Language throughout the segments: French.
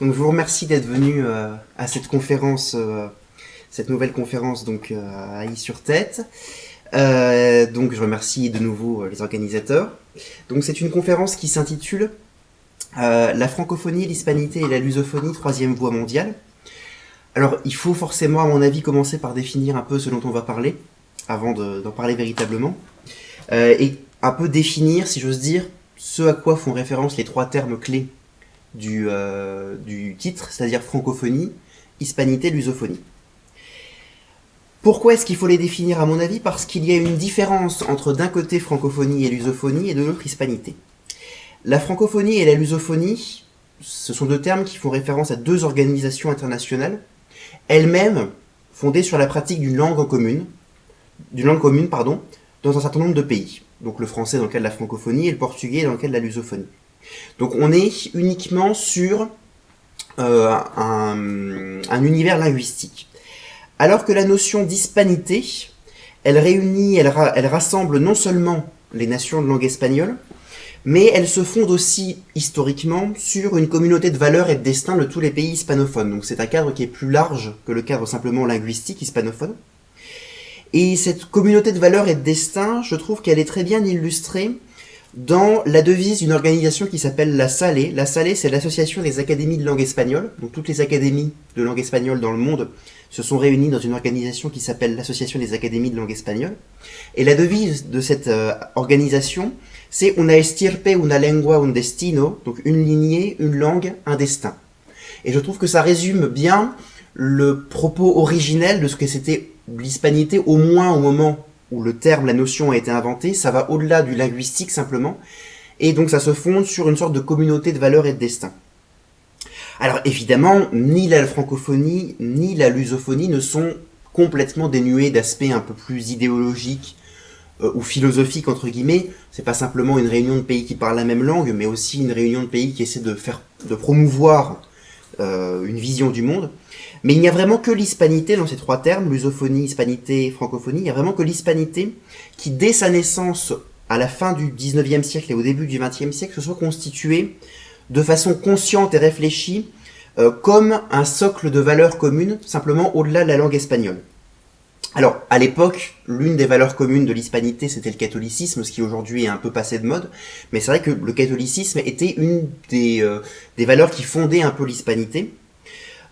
Donc je vous remercie d'être venu à cette conférence, cette nouvelle conférence donc à I-sur-Tête. Donc je remercie de nouveau les organisateurs. Donc c'est une conférence qui s'intitule La francophonie, l'hispanité et la lusophonie, troisième voie mondiale. Alors il faut forcément à mon avis commencer par définir un peu ce dont on va parler, avant d'en parler véritablement. Et un peu définir, si j'ose dire, ce à quoi font référence les trois termes clés du titre, c'est-à-dire francophonie, hispanité, lusophonie. Pourquoi est-ce qu'il faut les définir à mon avis? Parce qu'il y a une différence entre d'un côté francophonie et lusophonie et de l'autre hispanité. La francophonie et la lusophonie, ce sont deux termes qui font référence à deux organisations internationales, elles-mêmes fondées sur la pratique d'une langue commune, dans un certain nombre de pays. Donc le français dans le cas de la francophonie et le portugais dans le cas de la lusophonie. Donc on est uniquement sur un univers linguistique. Alors que la notion d'hispanité, elle réunit, elle rassemble non seulement les nations de langue espagnole, mais elle se fonde aussi historiquement sur une communauté de valeurs et de destin de tous les pays hispanophones. Donc c'est un cadre qui est plus large que le cadre simplement linguistique hispanophone. Et cette communauté de valeurs et de destin, je trouve qu'elle est très bien illustrée dans la devise d'une organisation qui s'appelle la SALE. La SALE, c'est l'association des académies de langue espagnole. Donc toutes les académies de langue espagnole dans le monde se sont réunies dans une organisation qui s'appelle l'association des académies de langue espagnole. Et la devise de cette organisation, c'est una estirpe, una lengua, un destino, donc une lignée, une langue, un destin. Et je trouve que ça résume bien le propos originel de ce que c'était l'hispanité, au moins au moment où le terme, la notion a été inventée. Ça va au-delà du linguistique simplement, et donc ça se fonde sur une sorte de communauté de valeurs et de destin. Alors évidemment, ni la francophonie ni la lusophonie ne sont complètement dénuées d'aspects un peu plus idéologiques ou philosophiques entre guillemets. C'est pas simplement une réunion de pays qui parlent la même langue, mais aussi une réunion de pays qui essaie de promouvoir une vision du monde. Mais il n'y a vraiment que l'hispanité dans ces trois termes, lusophonie, hispanité, francophonie. Il n'y a vraiment que l'hispanité qui, dès sa naissance, à la fin du 19e siècle et au début du 20e siècle, se soit constituée de façon consciente et réfléchie comme un socle de valeurs communes, simplement au-delà de la langue espagnole. Alors, à l'époque, l'une des valeurs communes de l'hispanité, c'était le catholicisme, ce qui aujourd'hui est un peu passé de mode, mais c'est vrai que le catholicisme était une des valeurs qui fondaient un peu l'hispanité.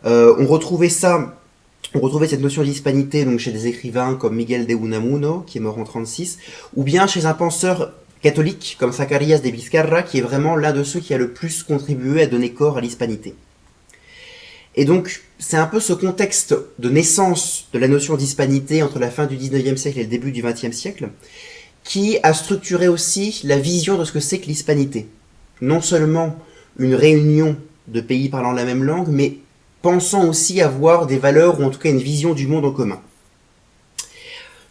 On retrouvait cette notion d'hispanité donc chez des écrivains comme Miguel de Unamuno, qui est mort en 1936, ou bien chez un penseur catholique comme Zacarías de Vizcarra, qui est vraiment l'un de ceux qui a le plus contribué à donner corps à l'hispanité. Et donc, c'est un peu ce contexte de naissance de la notion d'hispanité entre la fin du 19e siècle et le début du 20e siècle qui a structuré aussi la vision de ce que c'est que l'hispanité. Non seulement une réunion de pays parlant la même langue, mais pensant aussi avoir des valeurs ou en tout cas une vision du monde en commun.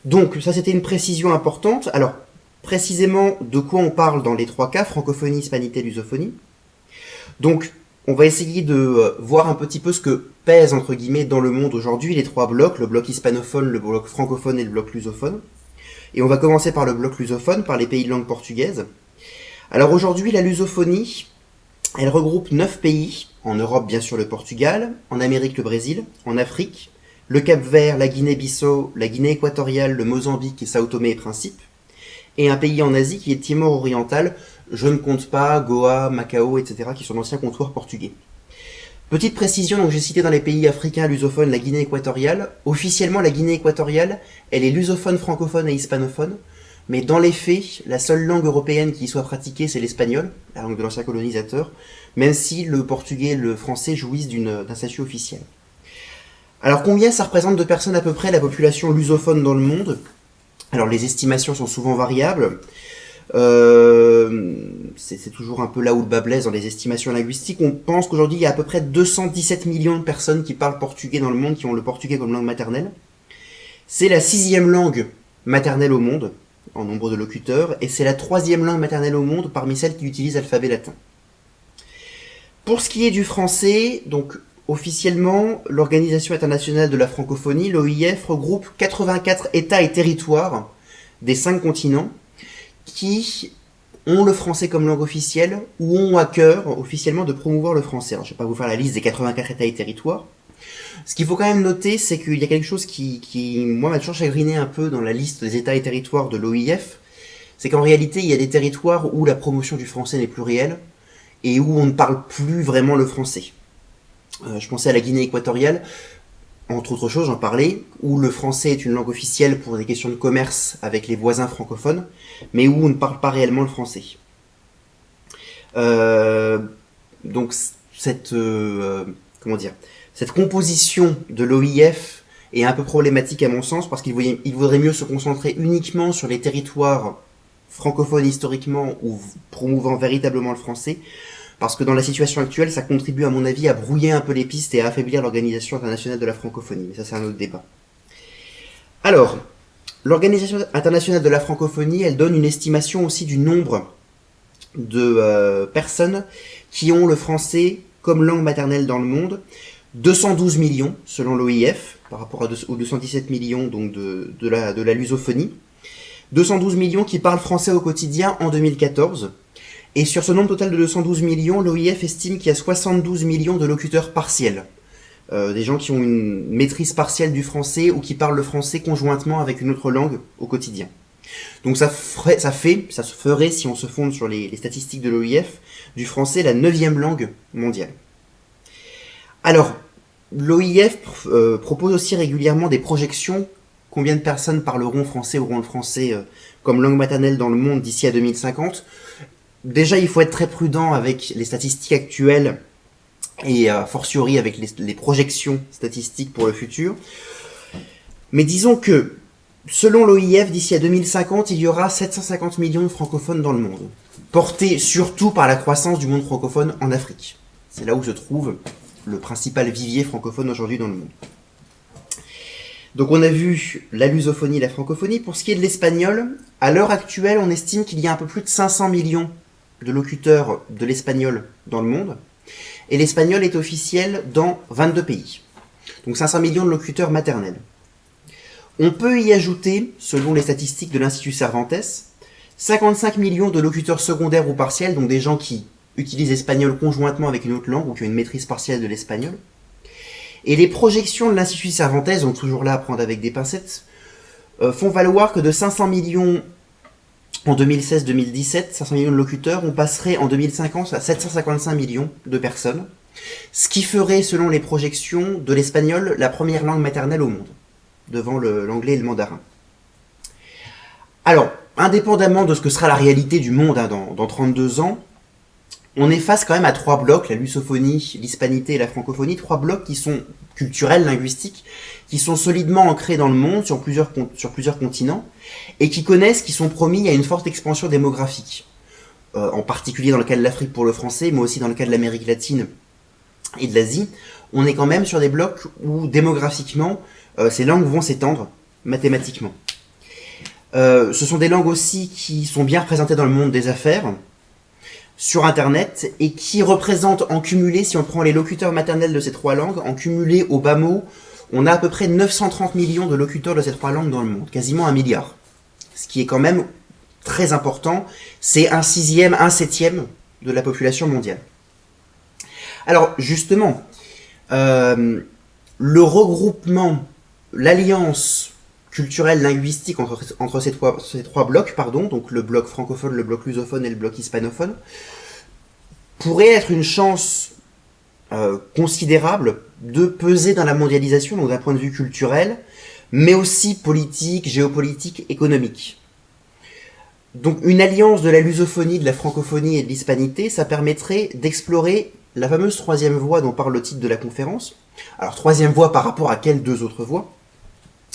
Donc, ça c'était une précision importante. Alors, précisément de quoi on parle dans les trois cas, francophonie, hispanité, lusophonie. Donc, on va essayer de voir un petit peu ce que pèsent, entre guillemets, dans le monde aujourd'hui les trois blocs, le bloc hispanophone, le bloc francophone et le bloc lusophone. Et on va commencer par le bloc lusophone, par les pays de langue portugaise. Alors aujourd'hui, la lusophonie, elle regroupe 9 pays, en Europe bien sûr le Portugal, en Amérique le Brésil, en Afrique, le Cap-Vert, la Guinée-Bissau, la Guinée équatoriale, le Mozambique et Sao Tomé et Principe, et un pays en Asie qui est Timor oriental. Je ne compte pas Goa, Macao, etc., qui sont d'anciens comptoirs portugais. Petite précision, donc j'ai cité dans les pays africains lusophones la Guinée équatoriale. Officiellement, la Guinée équatoriale, elle est lusophone, francophone et hispanophone. Mais dans les faits, la seule langue européenne qui y soit pratiquée, c'est l'espagnol, la langue de l'ancien colonisateur, même si le portugais et le français jouissent d'un statut officiel. Alors combien ça représente de personnes à peu près la population lusophone dans le monde? Alors les estimations sont souvent variables. C'est toujours un peu là où le bas blesse dans les estimations linguistiques. On pense qu'aujourd'hui il y a à peu près 217 millions de personnes qui parlent portugais dans le monde, qui ont le portugais comme langue maternelle. C'est la 6e langue maternelle au monde, en nombre de locuteurs, et c'est la 3e langue maternelle au monde parmi celles qui utilisent l'alphabet latin. Pour ce qui est du français, donc officiellement, l'Organisation internationale de la francophonie, l'OIF, regroupe 84 États et territoires des 5 continents qui ont le français comme langue officielle ou ont à cœur officiellement de promouvoir le français. Alors, je vais pas vous faire la liste des 84 États et territoires. Ce qu'il faut quand même noter, c'est qu'il y a quelque chose qui moi, m'a toujours chagriné un peu dans la liste des États et territoires de l'OIF, c'est qu'en réalité, il y a des territoires où la promotion du français n'est plus réelle et où on ne parle plus vraiment le français. Je pensais à la Guinée équatoriale, entre autres choses, j'en parlais, où le français est une langue officielle pour des questions de commerce avec les voisins francophones, mais où on ne parle pas réellement le français. Donc cette composition de l'OIF est un peu problématique à mon sens, parce qu'il vaudrait mieux se concentrer uniquement sur les territoires francophones historiquement ou promouvant véritablement le français, parce que dans la situation actuelle, ça contribue à mon avis à brouiller un peu les pistes et à affaiblir l'Organisation internationale de la francophonie. Mais ça, c'est un autre débat. Alors, l'Organisation internationale de la francophonie, elle donne une estimation aussi du nombre de personnes qui ont le français comme langue maternelle dans le monde. 212 millions, selon l'OIF, par rapport aux 217 millions donc de la lusophonie. 212 millions qui parlent français au quotidien en 2014. Et sur ce nombre total de 212 millions, l'OIF estime qu'il y a 72 millions de locuteurs partiels. Des gens qui ont une maîtrise partielle du français ou qui parlent le français conjointement avec une autre langue au quotidien. Donc ça se ferait, si on se fonde sur les statistiques de l'OIF, du français la 9e langue mondiale. Alors, l'OIF propose aussi régulièrement des projections. Combien de personnes parleront français, auront le français comme langue maternelle dans le monde d'ici à 2050 ? Déjà, il faut être très prudent avec les statistiques actuelles et a fortiori avec les projections statistiques pour le futur. Mais disons que, selon l'OIF, d'ici à 2050, il y aura 750 millions de francophones dans le monde, portés surtout par la croissance du monde francophone en Afrique. C'est là où se trouve le principal vivier francophone aujourd'hui dans le monde. Donc on a vu la lusophonie et la francophonie. Pour ce qui est de l'espagnol, à l'heure actuelle, on estime qu'il y a un peu plus de 500 millions de locuteurs de l'espagnol dans le monde. Et l'espagnol est officiel dans 22 pays. Donc 500 millions de locuteurs maternels. On peut y ajouter, selon les statistiques de l'Institut Cervantes, 55 millions de locuteurs secondaires ou partiels, donc des gens qui utilisent l'espagnol conjointement avec une autre langue ou qui ont une maîtrise partielle de l'espagnol. Et les projections de l'Institut Cervantes, donc toujours là à prendre avec des pincettes, font valoir que de 500 millions en 2016-2017, 500 millions de locuteurs, on passerait en 2050 à 755 millions de personnes, ce qui ferait, selon les projections, de l'espagnol la première langue maternelle au monde, devant l'anglais et le mandarin. Alors, indépendamment de ce que sera la réalité du monde dans 32 ans, on est face quand même à 3 blocs, la lusophonie, l'hispanité et la francophonie, 3 blocs qui sont culturels, linguistiques, qui sont solidement ancrés dans le monde, sur plusieurs continents, et qui sont promis à une forte expansion démographique. En particulier dans le cas de l'Afrique pour le français, mais aussi dans le cas de l'Amérique latine et de l'Asie, on est quand même sur des blocs où démographiquement, ces langues vont s'étendre mathématiquement. Ce sont des langues aussi qui sont bien représentées dans le monde des affaires, sur Internet, et qui représentent en cumulé, si on prend les locuteurs maternels de ces 3 langues, en cumulé au bas mot, on a à peu près 930 millions de locuteurs de ces 3 langues dans le monde, quasiment 1 milliard. Ce qui est quand même très important, c'est 1/6, 1/7 de la population mondiale. Alors justement, le regroupement, l'alliance culturelle linguistique entre ces trois blocs, donc le bloc francophone, le bloc lusophone et le bloc hispanophone, pourrait être une chance considérable de peser dans la mondialisation, donc d'un point de vue culturel, mais aussi politique, géopolitique, économique. Donc une alliance de la lusophonie, de la francophonie et de l'hispanité, ça permettrait d'explorer la fameuse 3e voie dont parle le titre de la conférence. Alors 3e voie par rapport à quelles 2 autres voies ?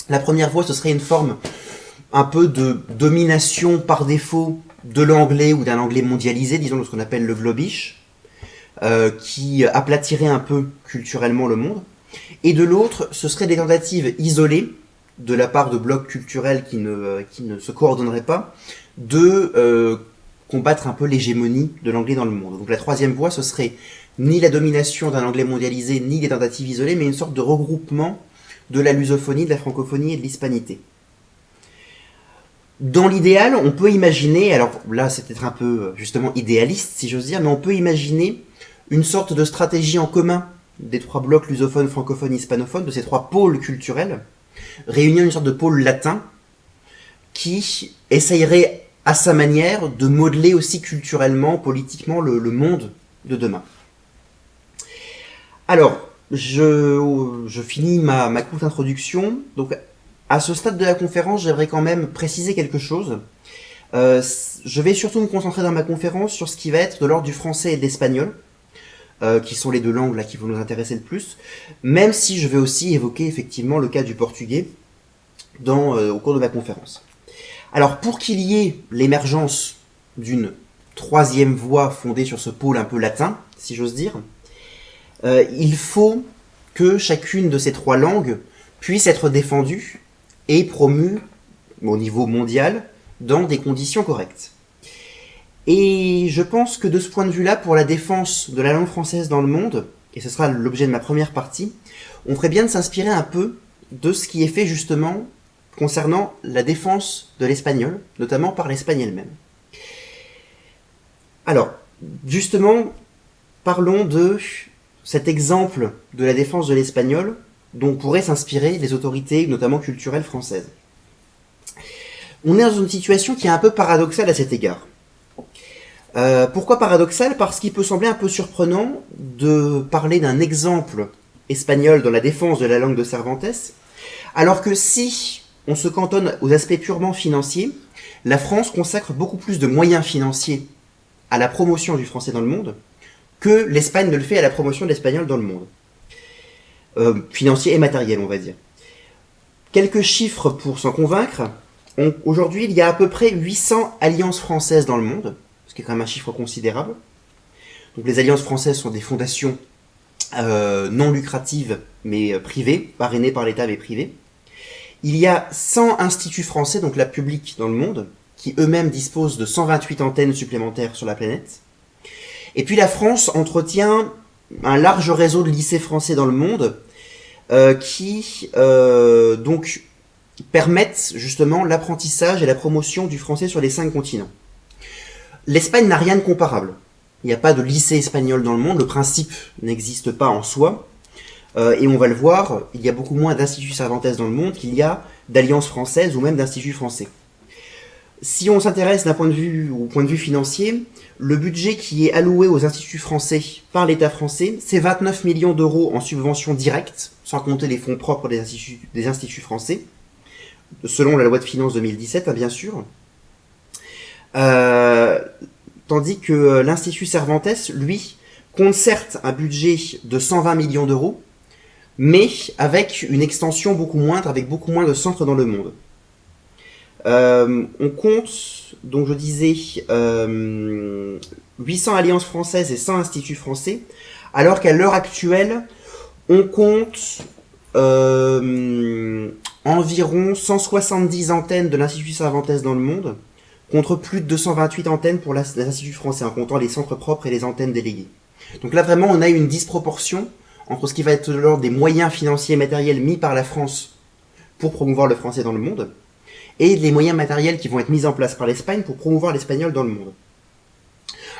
La première voie, ce serait une forme un peu de domination par défaut de l'anglais ou d'un anglais mondialisé, disons de ce qu'on appelle le globish, qui aplatirait un peu culturellement le monde. Et de l'autre, ce serait des tentatives isolées, de la part de blocs culturels qui ne se coordonneraient pas, de combattre un peu l'hégémonie de l'anglais dans le monde. Donc la 3e voie, ce serait ni la domination d'un anglais mondialisé, ni des tentatives isolées, mais une sorte de regroupement de la lusophonie, de la francophonie et de l'hispanité. Dans l'idéal, on peut imaginer, alors là c'est peut-être un peu justement idéaliste si j'ose dire, mais on peut imaginer une sorte de stratégie en commun des trois blocs lusophones, francophones, hispanophones, de ces trois pôles culturels, réunir une sorte de pôle latin qui essayerait à sa manière de modeler aussi culturellement, politiquement le monde de demain. Alors, je finis ma courte introduction. Donc, à ce stade de la conférence, j'aimerais quand même préciser quelque chose. Je vais surtout me concentrer dans ma conférence sur ce qui va être de l'ordre du français et de l'espagnol, qui sont les deux langues là qui vont nous intéresser le plus, même si je vais aussi évoquer effectivement le cas du portugais au cours de ma conférence. Alors, pour qu'il y ait l'émergence d'une troisième voie fondée sur ce pôle un peu latin, si j'ose dire, il faut que chacune de ces trois langues puisse être défendue et promue au niveau mondial dans des conditions correctes. Et je pense que de ce point de vue-là, pour la défense de la langue française dans le monde, et ce sera l'objet de ma première partie, on ferait bien de s'inspirer un peu de ce qui est fait justement concernant la défense de l'espagnol, notamment par l'Espagne elle-même. Alors, justement, parlons de cet exemple de la défense de l'espagnol dont pourraient s'inspirer les autorités, notamment culturelles françaises. On est dans une situation qui est un peu paradoxale à cet égard. Pourquoi paradoxal ? Parce qu'il peut sembler un peu surprenant de parler d'un exemple espagnol dans la défense de la langue de Cervantes, alors que si on se cantonne aux aspects purement financiers, la France consacre beaucoup plus de moyens financiers à la promotion du français dans le monde que l'Espagne ne le fait à la promotion de l'espagnol dans le monde. Financier et matériel, on va dire. Quelques chiffres pour s'en convaincre. Aujourd'hui, il y a à peu près 800 alliances françaises dans le monde, ce qui est quand même un chiffre considérable. Donc les alliances françaises sont des fondations non lucratives, mais privées, parrainées par l'État mais privées. Il y a 100 instituts français, donc la publique dans le monde, qui eux-mêmes disposent de 128 antennes supplémentaires sur la planète. Et puis la France entretient un large réseau de lycées français dans le monde qui donc permettent justement l'apprentissage et la promotion du français sur les 5 continents. L'Espagne n'a rien de comparable. Il n'y a pas de lycée espagnol dans le monde, le principe n'existe pas en soi. Et on va le voir, il y a beaucoup moins d'instituts Cervantes dans le monde qu'il y a d'alliances françaises ou même d'instituts français. Si on s'intéresse au point de vue financier, le budget qui est alloué aux instituts français par l'État français, c'est 29 millions d'euros en subventions directes, sans compter les fonds propres des instituts français, selon la loi de finances 2017, bien sûr. Tandis que l'Institut Cervantes, lui, compte certes un budget de 120 millions d'euros, mais avec une extension beaucoup moindre, avec beaucoup moins de centres dans le monde. On compte, donc je disais, 800 alliances françaises et 100 instituts français, alors qu'à l'heure actuelle, on compte environ 170 antennes de l'Institut Cervantes dans le monde, contre plus de 228 antennes pour les instituts français, en comptant les centres propres et les antennes déléguées. Donc là, vraiment, on a une disproportion entre ce qui va être de l'ordre des moyens financiers et matériels mis par la France pour promouvoir le français dans le monde, et les moyens matériels qui vont être mis en place par l'Espagne pour promouvoir l'espagnol dans le monde.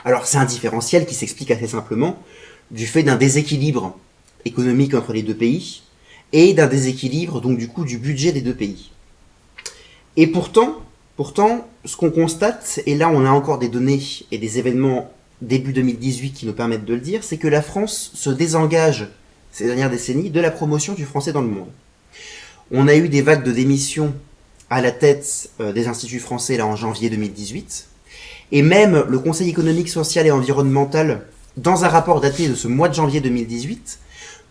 Alors c'est un différentiel qui s'explique assez simplement du fait d'un déséquilibre économique entre les deux pays, et d'un déséquilibre donc du coup du budget des deux pays. Et pourtant, ce qu'on constate, et là on a encore des données et des événements début 2018 qui nous permettent de le dire, c'est que la France se désengage ces dernières décennies de la promotion du français dans le monde. On a eu des vagues de démissions à la tête des instituts français là en janvier 2018, et même le Conseil économique, social et environnemental, dans un rapport daté de ce mois de janvier 2018,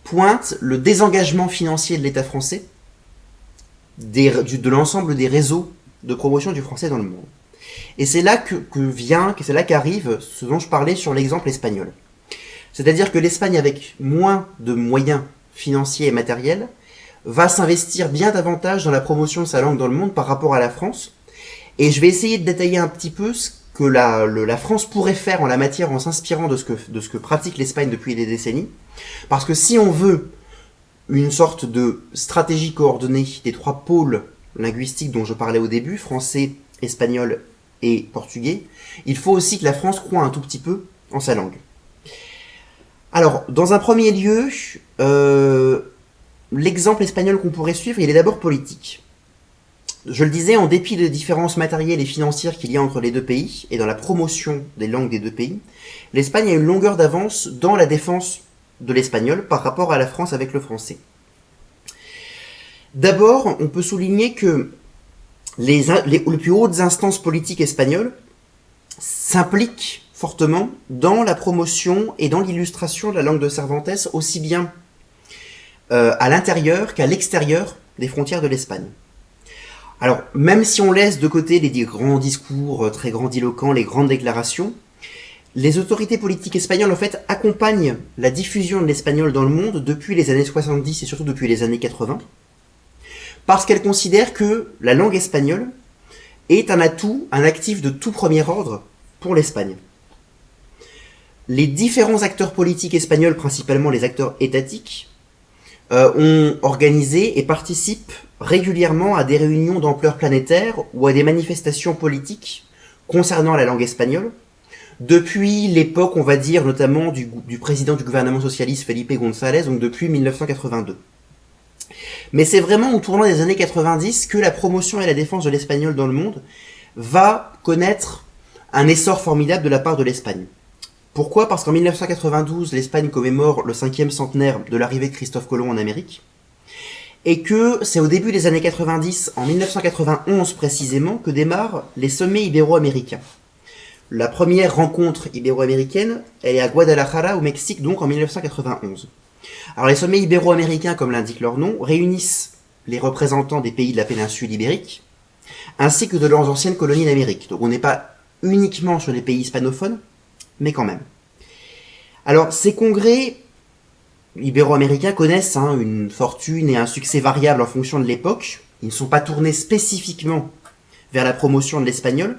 pointe le désengagement financier de l'État français de l'ensemble des réseaux de promotion du français dans le monde. Et c'est là c'est là qu'arrive ce dont je parlais sur l'exemple espagnol. C'est-à-dire que l'Espagne, avec moins de moyens financiers et matériels, va s'investir bien davantage dans la promotion de sa langue dans le monde par rapport à la France. Et je vais essayer de détailler un petit peu ce que la France pourrait faire en la matière en s'inspirant de ce que pratique l'Espagne depuis des décennies. Parce que si on veut une sorte de stratégie coordonnée des trois pôles linguistiques dont je parlais au début, français, espagnol et portugais, il faut aussi que la France croie un tout petit peu en sa langue. Alors, dans un premier lieu, l'exemple espagnol qu'on pourrait suivre, il est d'abord politique. Je le disais, en dépit des différences matérielles et financières qu'il y a entre les deux pays, et dans la promotion des langues des deux pays, l'Espagne a une longueur d'avance dans la défense de l'espagnol par rapport à la France avec le français. D'abord, on peut souligner que les plus hautes instances politiques espagnoles s'impliquent fortement dans la promotion et dans l'illustration de la langue de Cervantes, aussi bien à l'intérieur qu'à l'extérieur des frontières de l'Espagne. Alors, même si on laisse de côté les grands discours très grandiloquents, les grandes déclarations, les autorités politiques espagnoles, en fait, accompagnent la diffusion de l'espagnol dans le monde depuis les années 70 et surtout depuis les années 80, parce qu'elles considèrent que la langue espagnole est un atout, un actif de tout premier ordre pour l'Espagne. Les différents acteurs politiques espagnols, principalement les acteurs étatiques, ont organisé et participent régulièrement à des réunions d'ampleur planétaire ou à des manifestations politiques concernant la langue espagnole, depuis l'époque, on va dire, notamment du président du gouvernement socialiste Felipe González, donc depuis 1982. Mais c'est vraiment au tournant des années 90 que la promotion et la défense de l'espagnol dans le monde va connaître un essor formidable de la part de l'Espagne. Pourquoi ? Parce qu'en 1992, l'Espagne commémore le 5e centenaire de l'arrivée de Christophe Colomb en Amérique, et que c'est au début des années 90, en 1991 précisément, que démarrent les sommets ibéro-américains. La première rencontre ibéro-américaine, elle est à Guadalajara, au Mexique, donc en 1991. Alors les sommets ibéro-américains, comme l'indique leur nom, réunissent les représentants des pays de la péninsule ibérique, ainsi que de leurs anciennes colonies d'Amérique. Donc on n'est pas uniquement sur les pays hispanophones, mais quand même. Alors ces congrès ibéro-américains connaissent une fortune et un succès variable en fonction de l'époque. Ils ne sont pas tournés spécifiquement vers la promotion de l'espagnol,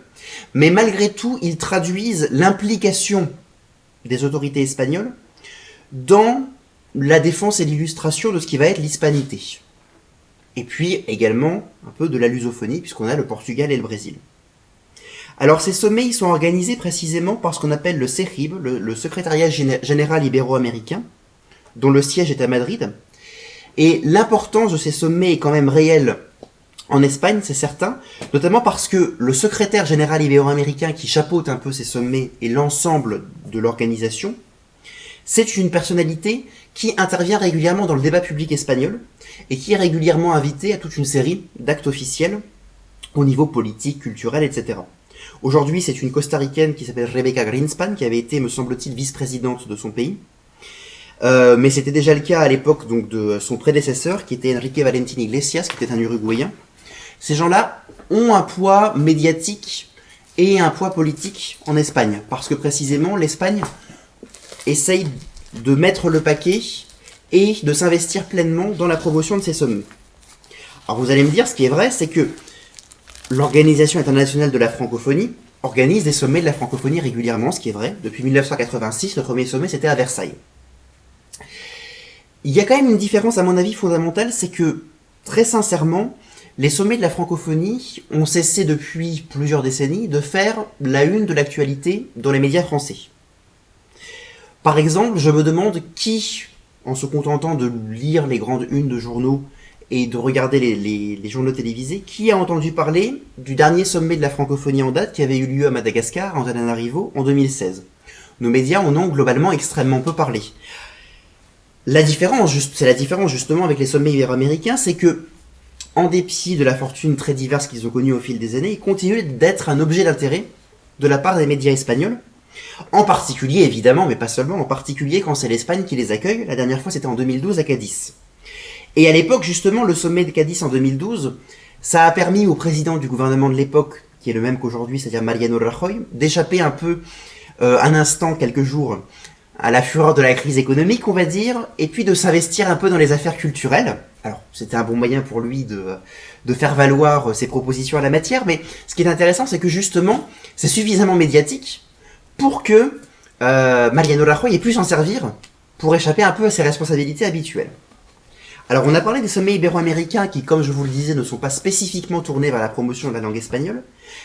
mais malgré tout, ils traduisent l'implication des autorités espagnoles dans la défense et l'illustration de ce qui va être l'hispanité. Et puis également un peu de la lusophonie, puisqu'on a le Portugal et le Brésil. Alors ces sommets, ils sont organisés précisément par ce qu'on appelle le CERIB, le Secrétariat Général Ibéro-Américain, dont le siège est à Madrid. Et l'importance de ces sommets est quand même réelle en Espagne, c'est certain, notamment parce que le secrétaire général ibéro-américain qui chapeaute un peu ces sommets et l'ensemble de l'organisation, c'est une personnalité qui intervient régulièrement dans le débat public espagnol et qui est régulièrement invité à toute une série d'actes officiels au niveau politique, culturel, etc. Aujourd'hui, c'est une costaricaine qui s'appelle Rebeca Greenspan, qui avait été, me semble-t-il, vice-présidente de son pays. Mais c'était déjà le cas à l'époque donc de son prédécesseur, qui était Enrique Valentín Iglesias, qui était un Uruguayen. Ces gens-là ont un poids médiatique et un poids politique en Espagne, parce que précisément l'Espagne essaye de mettre le paquet et de s'investir pleinement dans la promotion de ces sommets. Alors vous allez me dire, ce qui est vrai, c'est que l'Organisation internationale de la francophonie organise des sommets de la francophonie régulièrement, ce qui est vrai. Depuis 1986, le premier sommet, c'était à Versailles. Il y a quand même une différence, à mon avis, fondamentale, c'est que, très sincèrement, les sommets de la francophonie ont cessé depuis plusieurs décennies de faire la une de l'actualité dans les médias français. Par exemple, je me demande qui, en se contentant de lire les grandes unes de journaux et de regarder les journaux télévisés, qui a entendu parler du dernier sommet de la francophonie en date qui avait eu lieu à Madagascar, en Antananarivo, en 2016. Nos médias en ont globalement extrêmement peu parlé. La différence, c'est la différence justement avec les sommets ibéro-américains, c'est que, en dépit de la fortune très diverse qu'ils ont connue au fil des années, ils continuent d'être un objet d'intérêt de la part des médias espagnols, en particulier évidemment, mais pas seulement, en particulier quand c'est l'Espagne qui les accueille. La dernière fois c'était en 2012 à Cadiz. Et à l'époque justement, le sommet de Cadiz en 2012, ça a permis au président du gouvernement de l'époque, qui est le même qu'aujourd'hui, c'est-à-dire Mariano Rajoy, d'échapper un peu, un instant, quelques jours, à la fureur de la crise économique, on va dire, et puis de s'investir un peu dans les affaires culturelles. Alors, c'était un bon moyen pour lui de faire valoir ses propositions à la matière, mais ce qui est intéressant, c'est que justement, c'est suffisamment médiatique pour que Mariano Rajoy ait pu s'en servir pour échapper un peu à ses responsabilités habituelles. Alors, on a parlé des sommets ibéro-américains qui, comme je vous le disais, ne sont pas spécifiquement tournés vers la promotion de la langue espagnole,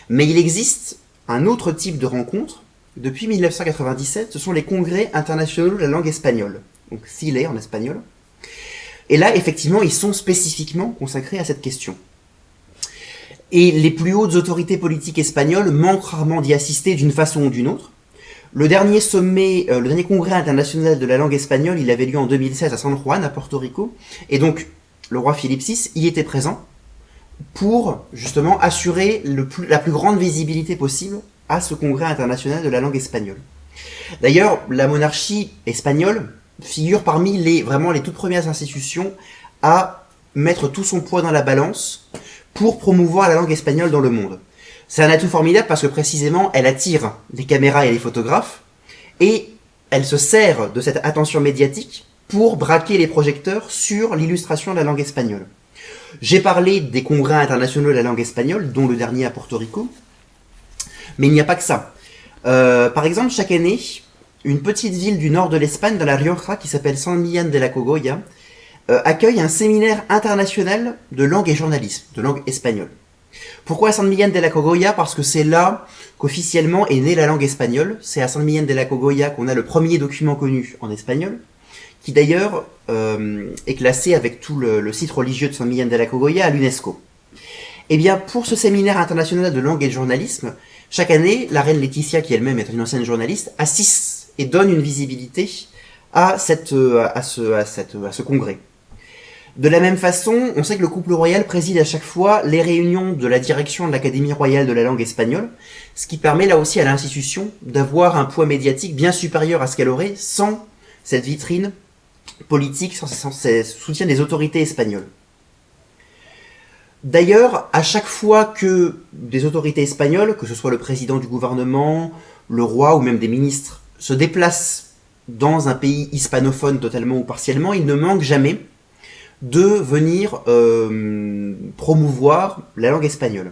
mais il existe un autre type de rencontre. Depuis 1997, ce sont les congrès internationaux de la langue espagnole, donc CILE en espagnol. Et là, effectivement, ils sont spécifiquement consacrés à cette question. Et les plus hautes autorités politiques espagnoles manquent rarement d'y assister d'une façon ou d'une autre. Le dernier congrès international de la langue espagnole, il avait lieu en 2016 à San Juan, à Porto Rico. Et donc, le roi Philippe VI y était présent pour, justement, assurer la plus grande visibilité possible à ce congrès international de la langue espagnole. D'ailleurs, la monarchie espagnole figure parmi les toutes premières institutions à mettre tout son poids dans la balance pour promouvoir la langue espagnole dans le monde. C'est un atout formidable parce que précisément, elle attire les caméras et les photographes et elle se sert de cette attention médiatique pour braquer les projecteurs sur l'illustration de la langue espagnole. J'ai parlé des congrès internationaux de la langue espagnole, dont le dernier à Porto Rico, mais il n'y a pas que ça. Par exemple, chaque année, une petite ville du nord de l'Espagne, dans la Rioja, qui s'appelle San Millán de la Cogolla, accueille un séminaire international de langue et journalisme, de langue espagnole. Pourquoi San Millán de la Cogolla? Parce que c'est là qu'officiellement est née la langue espagnole. C'est à San Millán de la Cogolla qu'on a le premier document connu en espagnol, qui d'ailleurs est classé avec tout le site religieux de San Millán de la Cogolla à l'UNESCO. Eh bien, pour ce séminaire international de langue et de journalisme, chaque année, la reine Laetitia, qui elle-même est une ancienne journaliste, assiste et donne une visibilité à ce congrès. De la même façon, on sait que le couple royal préside à chaque fois les réunions de la direction de l'Académie royale de la langue espagnole, ce qui permet là aussi à l'institution d'avoir un poids médiatique bien supérieur à ce qu'elle aurait sans cette vitrine politique, sans ce soutien des autorités espagnoles. D'ailleurs, à chaque fois que des autorités espagnoles, que ce soit le président du gouvernement, le roi ou même des ministres, se déplacent dans un pays hispanophone totalement ou partiellement, ils ne manquent jamais de venir promouvoir la langue espagnole.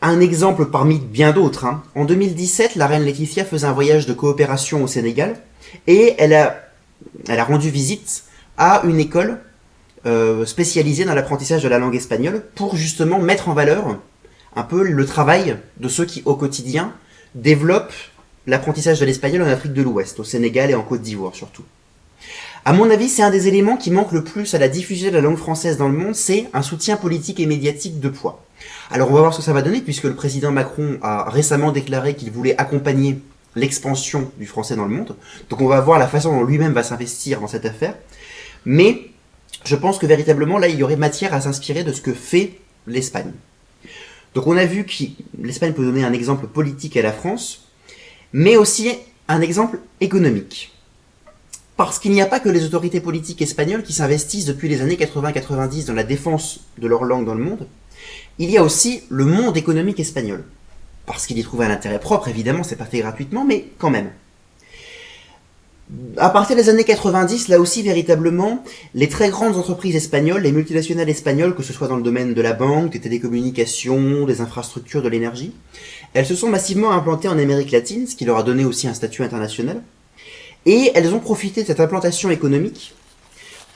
Un exemple parmi bien d'autres. En 2017, la reine Laetitia faisait un voyage de coopération au Sénégal et elle a rendu visite à une école spécialisée dans l'apprentissage de la langue espagnole pour justement mettre en valeur un peu le travail de ceux qui, au quotidien, développent l'apprentissage de l'espagnol en Afrique de l'Ouest, au Sénégal et en Côte d'Ivoire surtout. À mon avis, c'est un des éléments qui manque le plus à la diffusion de la langue française dans le monde, c'est un soutien politique et médiatique de poids. Alors on va voir ce que ça va donner, puisque le président Macron a récemment déclaré qu'il voulait accompagner l'expansion du français dans le monde. Donc on va voir la façon dont lui-même va s'investir dans cette affaire. Mais je pense que véritablement, là, il y aurait matière à s'inspirer de ce que fait l'Espagne. Donc on a vu que l'Espagne peut donner un exemple politique à la France, mais aussi un exemple économique. Parce qu'il n'y a pas que les autorités politiques espagnoles qui s'investissent depuis les années 80-90 dans la défense de leur langue dans le monde. Il y a aussi le monde économique espagnol. Parce qu'il y trouve un intérêt propre, évidemment, c'est pas fait gratuitement, mais quand même. À partir des années 90, là aussi, véritablement, les très grandes entreprises espagnoles, les multinationales espagnoles, que ce soit dans le domaine de la banque, des télécommunications, des infrastructures, de l'énergie, elles se sont massivement implantées en Amérique latine, ce qui leur a donné aussi un statut international. Et elles ont profité de cette implantation économique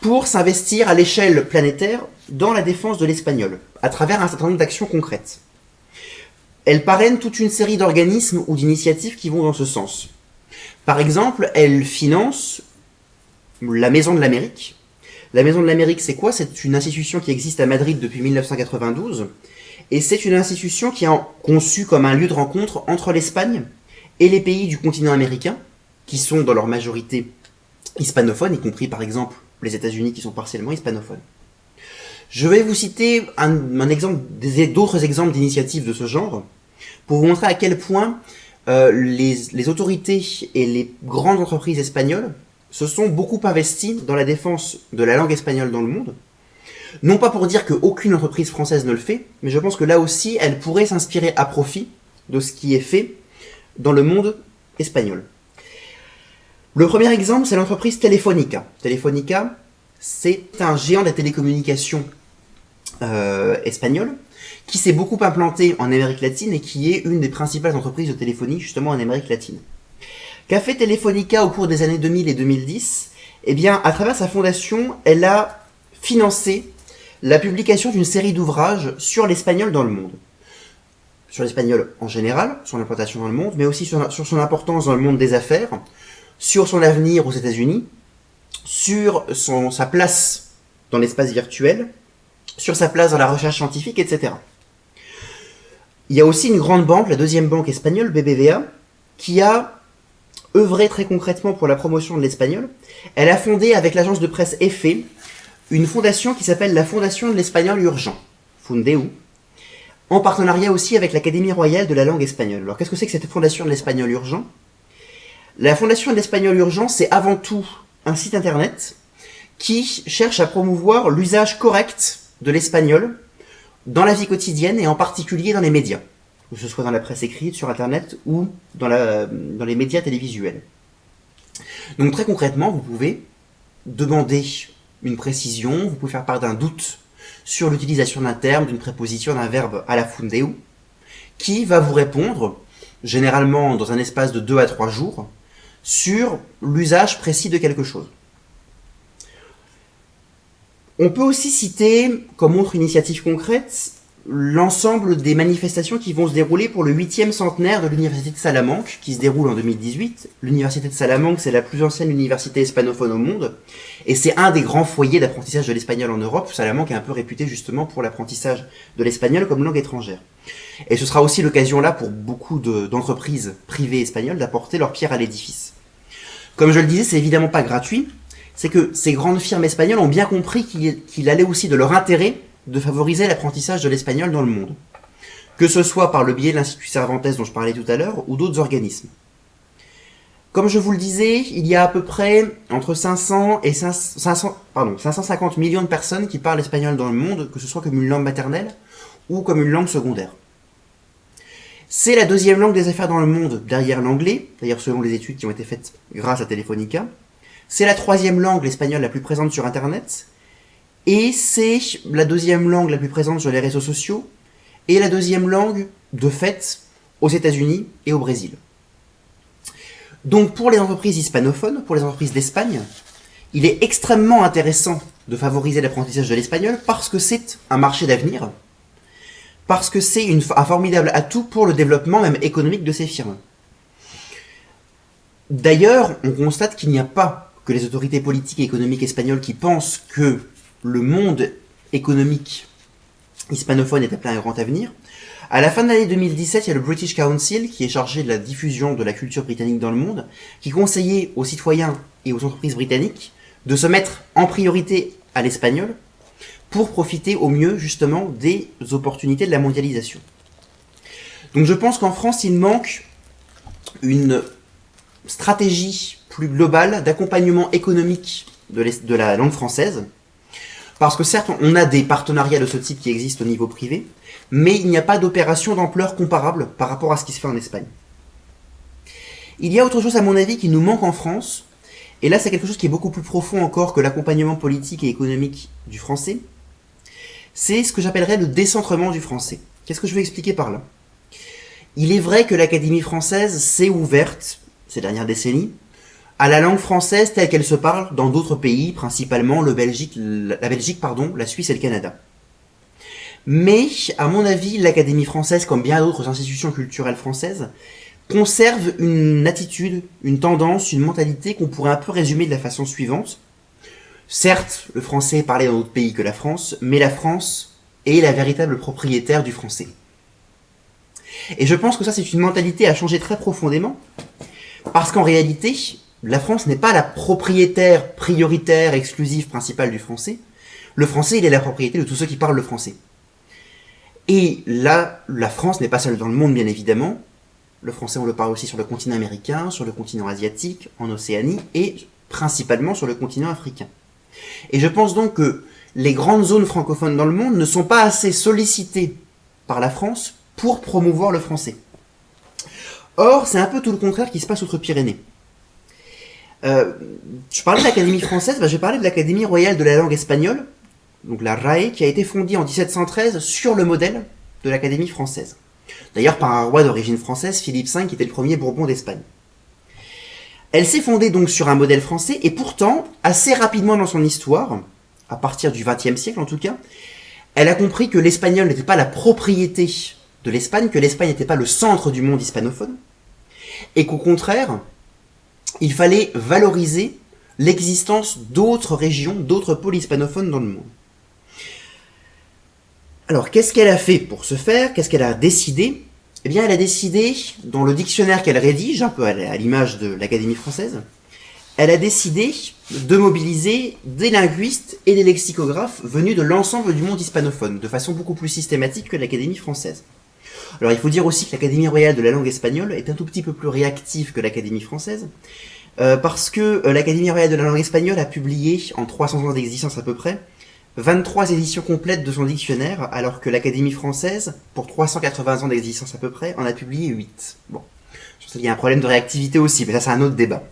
pour s'investir à l'échelle planétaire dans la défense de l'espagnol, à travers un certain nombre d'actions concrètes. Elles parrainent toute une série d'organismes ou d'initiatives qui vont dans ce sens. Par exemple, elles financent la Maison de l'Amérique. La Maison de l'Amérique, c'est quoi? C'est une institution qui existe à Madrid depuis 1992, et c'est une institution qui est conçue comme un lieu de rencontre entre l'Espagne et les pays du continent américain, qui sont dans leur majorité hispanophones, y compris par exemple les États-Unis qui sont partiellement hispanophones. Je vais vous citer d'autres exemples d'initiatives de ce genre, pour vous montrer à quel point les autorités et les grandes entreprises espagnoles se sont beaucoup investies dans la défense de la langue espagnole dans le monde. Non pas pour dire qu'aucune entreprise française ne le fait, mais je pense que là aussi, elle pourrait s'inspirer à profit de ce qui est fait dans le monde espagnol. Le premier exemple, c'est l'entreprise Telefónica. Telefónica, c'est un géant des télécommunications espagnol, qui s'est beaucoup implanté en Amérique latine et qui est une des principales entreprises de téléphonie justement en Amérique latine. Qu'a fait Telefónica au cours des années 2000 et 2010? Eh bien, à travers sa fondation, elle a financé la publication d'une série d'ouvrages sur l'espagnol dans le monde. Sur l'espagnol en général, son implantation dans le monde, mais aussi sur son importance dans le monde des affaires, sur son avenir aux États-Unis, sur sa place dans l'espace virtuel, sur sa place dans la recherche scientifique, etc. Il y a aussi une grande banque, la deuxième banque espagnole, BBVA, qui a œuvré très concrètement pour la promotion de l'espagnol. Elle a fondé avec l'agence de presse EFE une fondation qui s'appelle la Fondation de l'Espagnol Urgent, Fundeu, en partenariat aussi avec l'Académie royale de la langue espagnole. Alors qu'est-ce que c'est que cette Fondation de l'Espagnol Urgent ? La Fondation de l'Espagnol Urgent, c'est avant tout un site internet qui cherche à promouvoir l'usage correct de l'espagnol dans la vie quotidienne et en particulier dans les médias, que ce soit dans la presse écrite, sur internet ou dans les médias télévisuels. Donc très concrètement, vous pouvez demander une précision, vous pouvez faire part d'un doute sur l'utilisation d'un terme, d'une préposition, d'un verbe à la Fundeu, qui va vous répondre, généralement dans un espace de 2 à 3 jours, sur l'usage précis de quelque chose. On peut aussi citer, comme autre initiative concrète, l'ensemble des manifestations qui vont se dérouler pour le 8e centenaire de l'Université de Salamanque, qui se déroule en 2018. L'Université de Salamanque, c'est la plus ancienne université hispanophone au monde, et c'est un des grands foyers d'apprentissage de l'espagnol en Europe. Salamanque est un peu réputé justement pour l'apprentissage de l'espagnol comme langue étrangère. Et ce sera aussi l'occasion là pour beaucoup d'entreprises privées espagnoles d'apporter leur pierre à l'édifice. Comme je le disais, c'est évidemment pas gratuit, c'est que ces grandes firmes espagnoles ont bien compris qu'il allait aussi de leur intérêt de favoriser l'apprentissage de l'espagnol dans le monde, que ce soit par le biais de l'Institut Cervantes dont je parlais tout à l'heure, ou d'autres organismes. Comme je vous le disais, il y a à peu près entre 500 et 550 millions de personnes qui parlent espagnol dans le monde, que ce soit comme une langue maternelle ou comme une langue secondaire. C'est la deuxième langue des affaires dans le monde, derrière l'anglais, d'ailleurs selon les études qui ont été faites grâce à Telefonica. C'est la troisième langue, l'espagnol, la plus présente sur Internet. Et c'est la deuxième langue la plus présente sur les réseaux sociaux. Et la deuxième langue, de fait, aux États-Unis et au Brésil. Donc pour les entreprises hispanophones, pour les entreprises d'Espagne, il est extrêmement intéressant de favoriser l'apprentissage de l'espagnol parce que c'est un marché d'avenir, parce que c'est un formidable atout pour le développement même économique de ces firmes. D'ailleurs, on constate qu'il n'y a pas que les autorités politiques et économiques espagnoles qui pensent que le monde économique hispanophone est appelé à un grand avenir. À la fin de l'année 2017, il y a le British Council, qui est chargé de la diffusion de la culture britannique dans le monde, qui conseillait aux citoyens et aux entreprises britanniques de se mettre en priorité à l'espagnol pour profiter au mieux, justement, des opportunités de la mondialisation. Donc je pense qu'en France, il manque une stratégie plus globale d'accompagnement économique de la langue française, parce que certes, on a des partenariats de ce type qui existent au niveau privé, mais il n'y a pas d'opération d'ampleur comparable par rapport à ce qui se fait en Espagne. Il y a autre chose, à mon avis, qui nous manque en France, et là c'est quelque chose qui est beaucoup plus profond encore que l'accompagnement politique et économique du français, c'est ce que j'appellerais le décentrement du français. Qu'est-ce que je vais expliquer par là ? Il est vrai que l'Académie française s'est ouverte, ces dernières décennies, à la langue française telle qu'elle se parle dans d'autres pays, principalement la Belgique, la Suisse et le Canada. Mais, à mon avis, l'Académie française, comme bien d'autres institutions culturelles françaises, conserve une attitude, une tendance, une mentalité qu'on pourrait un peu résumer de la façon suivante. Certes, le français est parlé dans d'autres pays que la France, mais la France est la véritable propriétaire du français. Et je pense que ça, c'est une mentalité à changer très profondément, parce qu'en réalité, la France n'est pas la propriétaire prioritaire, exclusive, principale du français. Le français, il est la propriété de tous ceux qui parlent le français. Et là, la France n'est pas seule dans le monde, bien évidemment. Le français, on le parle aussi sur le continent américain, sur le continent asiatique, en Océanie, et principalement sur le continent africain. Et je pense donc que les grandes zones francophones dans le monde ne sont pas assez sollicitées par la France pour promouvoir le français. Or, c'est un peu tout le contraire qui se passe outre-Pyrénées. Je parlais de l'Académie française, je vais parler de l'Académie royale de la langue espagnole, donc la RAE, qui a été fondée en 1713 sur le modèle de l'Académie française. D'ailleurs par un roi d'origine française, Philippe V, qui était le premier Bourbon d'Espagne. Elle s'est fondée donc sur un modèle français, et pourtant, assez rapidement dans son histoire, à partir du XXe siècle en tout cas, elle a compris que l'espagnol n'était pas la propriété de l'Espagne, que l'Espagne n'était pas le centre du monde hispanophone, et qu'au contraire, il fallait valoriser l'existence d'autres régions, d'autres pôles hispanophones dans le monde. Alors, qu'est-ce qu'elle a fait pour ce faire? Qu'est-ce qu'elle a décidé? Eh bien, elle a décidé, dans le dictionnaire qu'elle rédige, un peu à l'image de l'Académie française, elle a décidé de mobiliser des linguistes et des lexicographes venus de l'ensemble du monde hispanophone, de façon beaucoup plus systématique que l'Académie française. Alors, il faut dire aussi que l'Académie royale de la langue espagnole est un tout petit peu plus réactive que l'Académie française, parce que l'Académie royale de la langue espagnole a publié, en 300 ans d'existence à peu près, 23 éditions complètes de son dictionnaire, alors que l'Académie française, pour 380 ans d'existence à peu près, en a publié 8. Bon, je pense qu'il y a un problème de réactivité aussi, mais ça c'est un autre débat.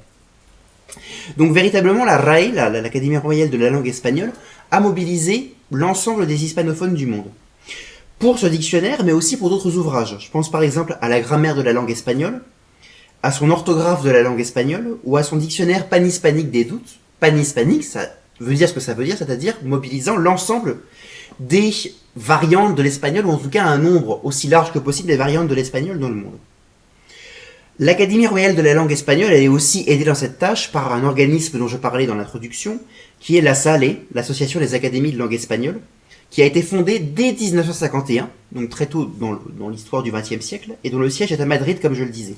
Donc véritablement, la RAE, l'Académie royale de la langue espagnole, a mobilisé l'ensemble des hispanophones du monde. Pour ce dictionnaire, mais aussi pour d'autres ouvrages. Je pense par exemple à la grammaire de la langue espagnole, à son orthographe de la langue espagnole, ou à son dictionnaire panhispanique des doutes. Panhispanique, ça veut dire ce que ça veut dire, c'est-à-dire mobilisant l'ensemble des variantes de l'espagnol, ou en tout cas un nombre aussi large que possible des variantes de l'espagnol dans le monde. L'Académie royale de la langue espagnole, elle est aussi aidée dans cette tâche par un organisme dont je parlais dans l'introduction, qui est la SALE, l'Association des Académies de langue espagnole, qui a été fondée dès 1951, donc très tôt dans l'histoire du XXe siècle, et dont le siège est à Madrid, comme je le disais.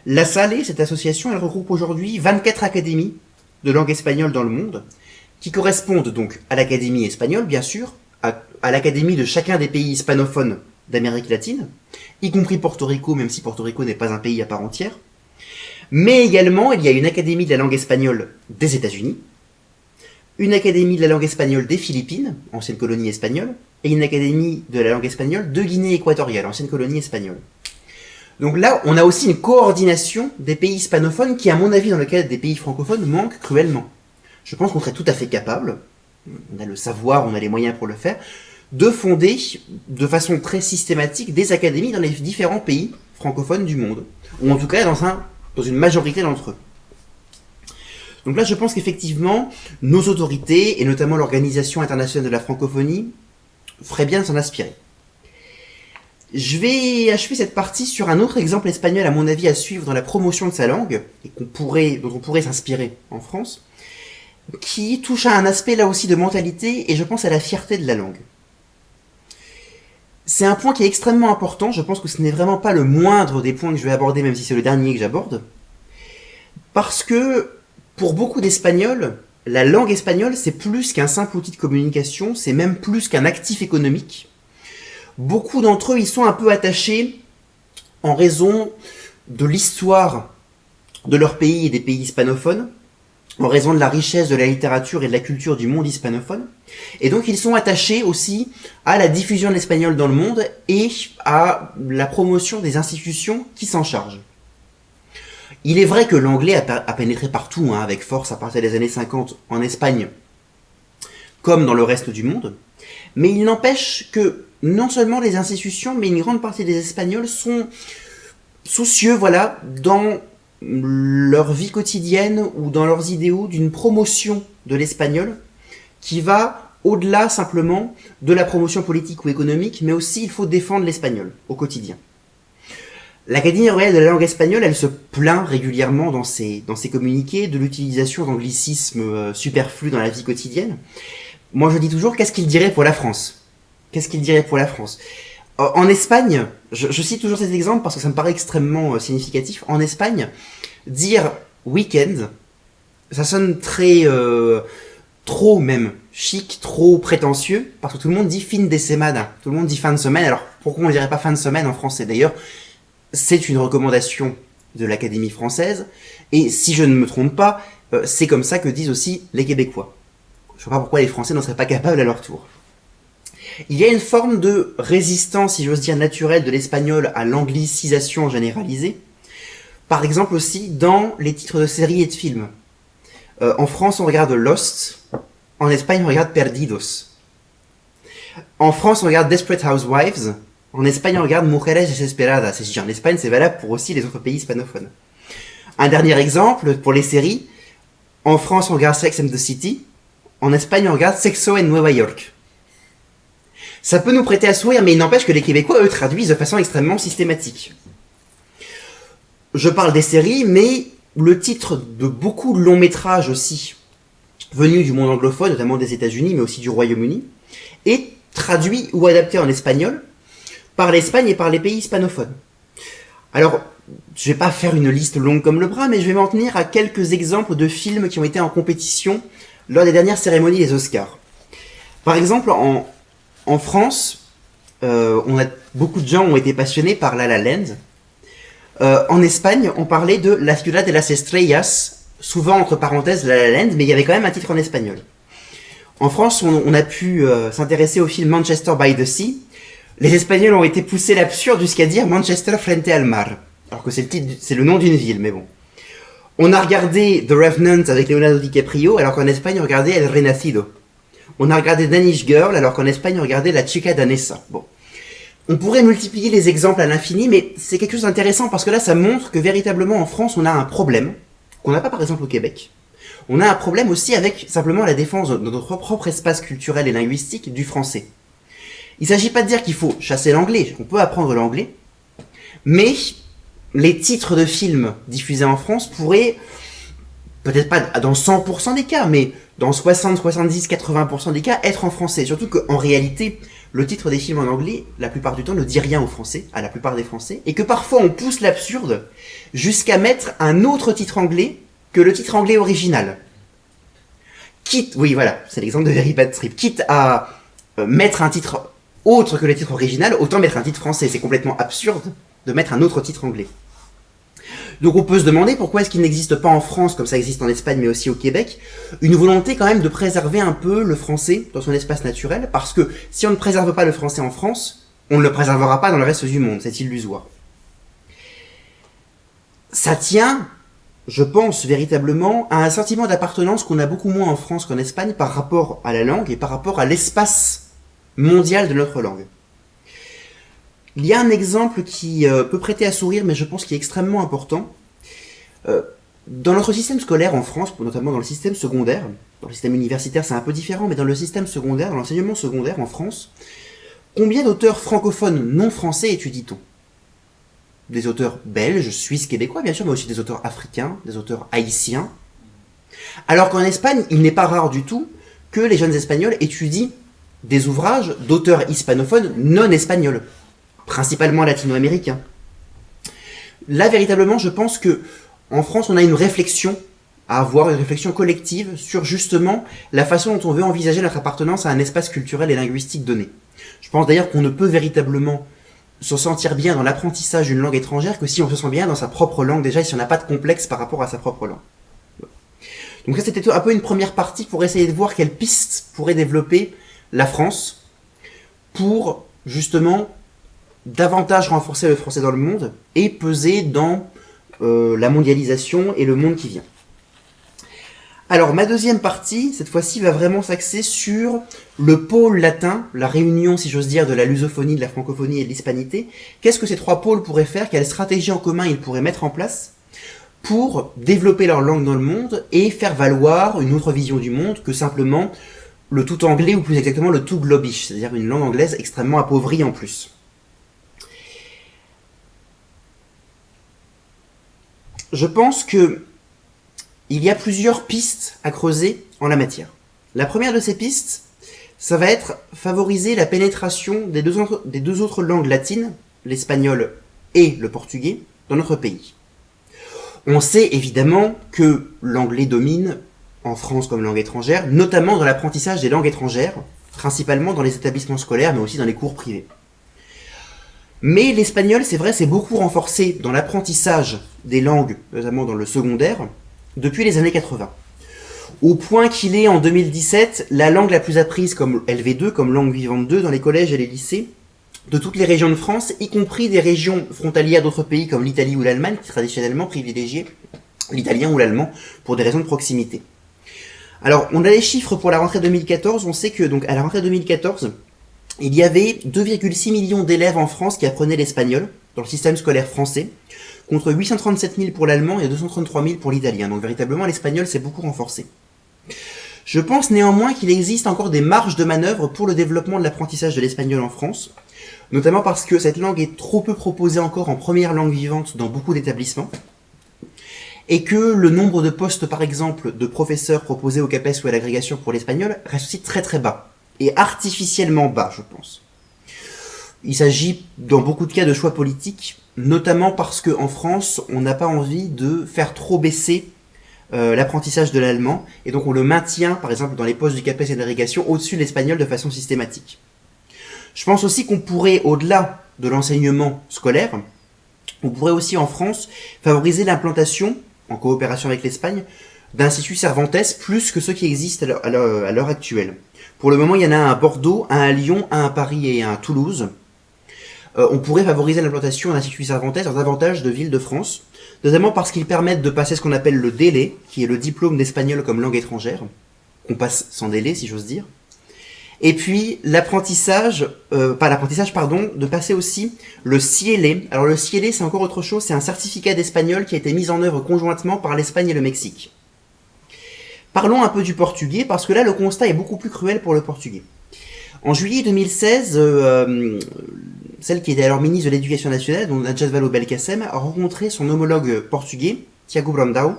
La SALE, cette association, elle regroupe aujourd'hui 24 académies de langue espagnole dans le monde, qui correspondent donc à l'Académie espagnole, bien sûr, à l'Académie de chacun des pays hispanophones d'Amérique latine, y compris Porto Rico, même si Porto Rico n'est pas un pays à part entière. Mais également, il y a une Académie de la langue espagnole des États-Unis, une Académie de la langue espagnole des Philippines, ancienne colonie espagnole, et une Académie de la langue espagnole de Guinée équatoriale, ancienne colonie espagnole. Donc là, on a aussi une coordination des pays hispanophones qui, à mon avis, dans le cadre des pays francophones, manque cruellement. Je pense qu'on serait tout à fait capable, on a le savoir, on a les moyens pour le faire, de fonder de façon très systématique des académies dans les différents pays francophones du monde, ou en tout cas dans une majorité d'entre eux. Donc là, je pense qu'effectivement, nos autorités, et notamment l'Organisation internationale de la francophonie, feraient bien de s'en inspirer. Je vais achever cette partie sur un autre exemple espagnol, à mon avis, à suivre dans la promotion de sa langue, et dont on pourrait s'inspirer en France, qui touche à un aspect là aussi de mentalité, et je pense à la fierté de la langue. C'est un point qui est extrêmement important, je pense que ce n'est vraiment pas le moindre des points que je vais aborder, même si c'est le dernier que j'aborde, parce que, pour beaucoup d'Espagnols, la langue espagnole, c'est plus qu'un simple outil de communication, c'est même plus qu'un actif économique. Beaucoup d'entre eux y sont un peu attachés en raison de l'histoire de leur pays et des pays hispanophones, en raison de la richesse de la littérature et de la culture du monde hispanophone. Et donc ils sont attachés aussi à la diffusion de l'espagnol dans le monde et à la promotion des institutions qui s'en chargent. Il est vrai que l'anglais a pénétré partout, avec force à partir des années 50 en Espagne, comme dans le reste du monde, mais il n'empêche que non seulement les institutions, mais une grande partie des Espagnols sont soucieux, dans leur vie quotidienne ou dans leurs idéaux, d'une promotion de l'espagnol qui va au-delà simplement de la promotion politique ou économique, mais aussi il faut défendre l'espagnol au quotidien. L'Académie royale de la langue espagnole, elle se plaint régulièrement dans ses communiqués de l'utilisation d'anglicismes superflus dans la vie quotidienne. Moi je dis toujours, qu'est-ce qu'il dirait pour la France ? Qu'est-ce qu'il dirait pour la France ? En Espagne, je cite toujours cet exemple parce que ça me paraît extrêmement significatif. En Espagne, dire week-end, ça sonne trop même chic, trop prétentieux, parce que tout le monde dit fin de semana, tout le monde dit fin de semaine. Alors pourquoi on ne dirait pas fin de semaine en français ? D'ailleurs, c'est une recommandation de l'Académie française, et si je ne me trompe pas, c'est comme ça que disent aussi les Québécois. Je ne vois pas pourquoi les Français n'en seraient pas capables à leur tour. Il y a une forme de résistance, si j'ose dire, naturelle de l'espagnol à l'anglicisation généralisée. Par exemple aussi dans les titres de séries et de films. En France, on regarde Lost. En Espagne, on regarde Perdidos. En France, on regarde Desperate Housewives. En Espagne, on regarde Mujeres Desesperadas. Et je dis en Espagne, c'est valable pour aussi les autres pays hispanophones. Un dernier exemple pour les séries. En France, on regarde Sex and the City. En Espagne, on regarde Sexo en Nueva York. Ça peut nous prêter à sourire, mais il n'empêche que les Québécois, eux, traduisent de façon extrêmement systématique. Je parle des séries, mais le titre de beaucoup de longs métrages aussi, venus du monde anglophone, notamment des États-Unis, mais aussi du Royaume-Uni, est traduit ou adapté en espagnol par l'Espagne et par les pays hispanophones. Alors, je vais pas faire une liste longue comme le bras, mais je vais m'en tenir à quelques exemples de films qui ont été en compétition lors des dernières cérémonies des Oscars. Par exemple, en France, beaucoup de gens ont été passionnés par La La Land. En Espagne, on parlait de La Ciudad de las Estrellas, souvent entre parenthèses La La Land, mais il y avait quand même un titre en espagnol. En France, on a pu s'intéresser au film Manchester by the Sea. Les Espagnols ont été poussés à l'absurde jusqu'à dire Manchester frente al mar, alors que c'est le nom d'une ville, mais bon. On a regardé The Revenant avec Leonardo DiCaprio, alors qu'en Espagne, on regardait El Renacido. On a regardé Danish Girl, alors qu'en Espagne, on regardait La Chica Danesa. Bon. On pourrait multiplier les exemples à l'infini, mais c'est quelque chose d'intéressant parce que là, ça montre que véritablement en France, on a un problème qu'on n'a pas par exemple au Québec. On a un problème aussi avec simplement la défense de notre propre espace culturel et linguistique du français. Il ne s'agit pas de dire qu'il faut chasser l'anglais, on peut apprendre l'anglais, mais les titres de films diffusés en France pourraient, peut-être pas dans 100% des cas, mais dans 60, 70, 80% des cas, être en français. Surtout qu'en réalité, le titre des films en anglais, la plupart du temps, ne dit rien aux Français, à la plupart des Français, et que parfois on pousse l'absurde jusqu'à mettre un autre titre anglais que le titre anglais original. Oui voilà, c'est l'exemple de Very Bad Trip. Quitte à mettre un titre autre que le titre original, autant mettre un titre français. C'est complètement absurde de mettre un autre titre anglais. Donc on peut se demander pourquoi est-ce qu'il n'existe pas en France, comme ça existe en Espagne mais aussi au Québec, une volonté quand même de préserver un peu le français dans son espace naturel, parce que si on ne préserve pas le français en France, on ne le préservera pas dans le reste du monde, c'est illusoire. Ça tient, je pense véritablement, à un sentiment d'appartenance qu'on a beaucoup moins en France qu'en Espagne par rapport à la langue et par rapport à l'espace mondial de notre langue. Il y a un exemple qui peut prêter à sourire, mais je pense qu'il est extrêmement important. Dans notre système scolaire en France, notamment dans le système secondaire, dans le système universitaire c'est un peu différent, mais dans le système secondaire, dans l'enseignement secondaire en France, combien d'auteurs francophones non français étudie-t-on ? Des auteurs belges, suisses, québécois bien sûr, mais aussi des auteurs africains, des auteurs haïtiens. Alors qu'en Espagne, il n'est pas rare du tout que les jeunes espagnols étudient des ouvrages d'auteurs hispanophones non espagnols, principalement latino-américains. Là, véritablement, je pense que en France, on a une réflexion à avoir, une réflexion collective sur justement la façon dont on veut envisager notre appartenance à un espace culturel et linguistique donné. Je pense d'ailleurs qu'on ne peut véritablement se sentir bien dans l'apprentissage d'une langue étrangère que si on se sent bien dans sa propre langue déjà et si on n'a pas de complexe par rapport à sa propre langue. Donc ça, c'était un peu une première partie pour essayer de voir quelles pistes pourrait développer la France pour justement davantage renforcer le français dans le monde et peser dans la mondialisation et le monde qui vient. Alors ma deuxième partie, cette fois-ci, va vraiment s'axer sur le pôle latin, la réunion, si j'ose dire, de la lusophonie, de la francophonie et de l'hispanité. Qu'est-ce que ces trois pôles pourraient faire? Quelles stratégies en commun ils pourraient mettre en place pour développer leur langue dans le monde et faire valoir une autre vision du monde que simplement le tout anglais, ou plus exactement le tout globish, c'est-à-dire une langue anglaise extrêmement appauvrie en plus. Je pense que il y a plusieurs pistes à creuser en la matière. La première de ces pistes, ça va être favoriser la pénétration des deux autres langues latines, l'espagnol et le portugais, dans notre pays. On sait évidemment que l'anglais domine en France comme langue étrangère, notamment dans l'apprentissage des langues étrangères, principalement dans les établissements scolaires, mais aussi dans les cours privés. Mais l'espagnol, c'est vrai, s'est beaucoup renforcé dans l'apprentissage des langues, notamment dans le secondaire, depuis les années 80. Au point qu'il est, en 2017, la langue la plus apprise comme LV2, comme langue vivante 2, dans les collèges et les lycées, de toutes les régions de France, y compris des régions frontalières d'autres pays comme l'Italie ou l'Allemagne, qui traditionnellement privilégiaient l'italien ou l'allemand pour des raisons de proximité. Alors, on a les chiffres pour la rentrée 2014, on sait que, donc, à la rentrée 2014, il y avait 2,6 millions d'élèves en France qui apprenaient l'espagnol, dans le système scolaire français, contre 837 000 pour l'allemand et 233 000 pour l'italien. Donc véritablement, l'espagnol s'est beaucoup renforcé. Je pense néanmoins qu'il existe encore des marges de manœuvre pour le développement de l'apprentissage de l'espagnol en France, notamment parce que cette langue est trop peu proposée encore en première langue vivante dans beaucoup d'établissements, et que le nombre de postes, par exemple, de professeurs proposés au CAPES ou à l'agrégation pour l'espagnol reste aussi très très bas, et artificiellement bas, je pense. Il s'agit dans beaucoup de cas de choix politiques, notamment parce qu'en France, on n'a pas envie de faire trop baisser l'apprentissage de l'allemand, et donc on le maintient, par exemple, dans les postes du CAPES et de l'agrégation, au-dessus de l'espagnol de façon systématique. Je pense aussi qu'on pourrait, au-delà de l'enseignement scolaire, on pourrait aussi en France favoriser l'implantation, en coopération avec l'Espagne, d'instituts Cervantes plus que ceux qui existent à l'heure actuelle. Pour le moment, il y en a un à Bordeaux, un à Lyon, un à Paris et un à Toulouse. On pourrait favoriser l'implantation d'instituts Cervantes dans davantage de villes de France, notamment parce qu'ils permettent de passer ce qu'on appelle le DELE, qui est le diplôme d'espagnol comme langue étrangère, qu'on passe sans délai si j'ose dire. Et puis de passer aussi le CIELE. Alors le CIELE, c'est encore autre chose, c'est un certificat d'espagnol qui a été mis en œuvre conjointement par l'Espagne et le Mexique. Parlons un peu du portugais, parce que là le constat est beaucoup plus cruel pour le portugais. En juillet 2016, celle qui était alors ministre de l'Éducation nationale, donc Najat Vallaud-Belkacem, a rencontré son homologue portugais, Tiago Brandão,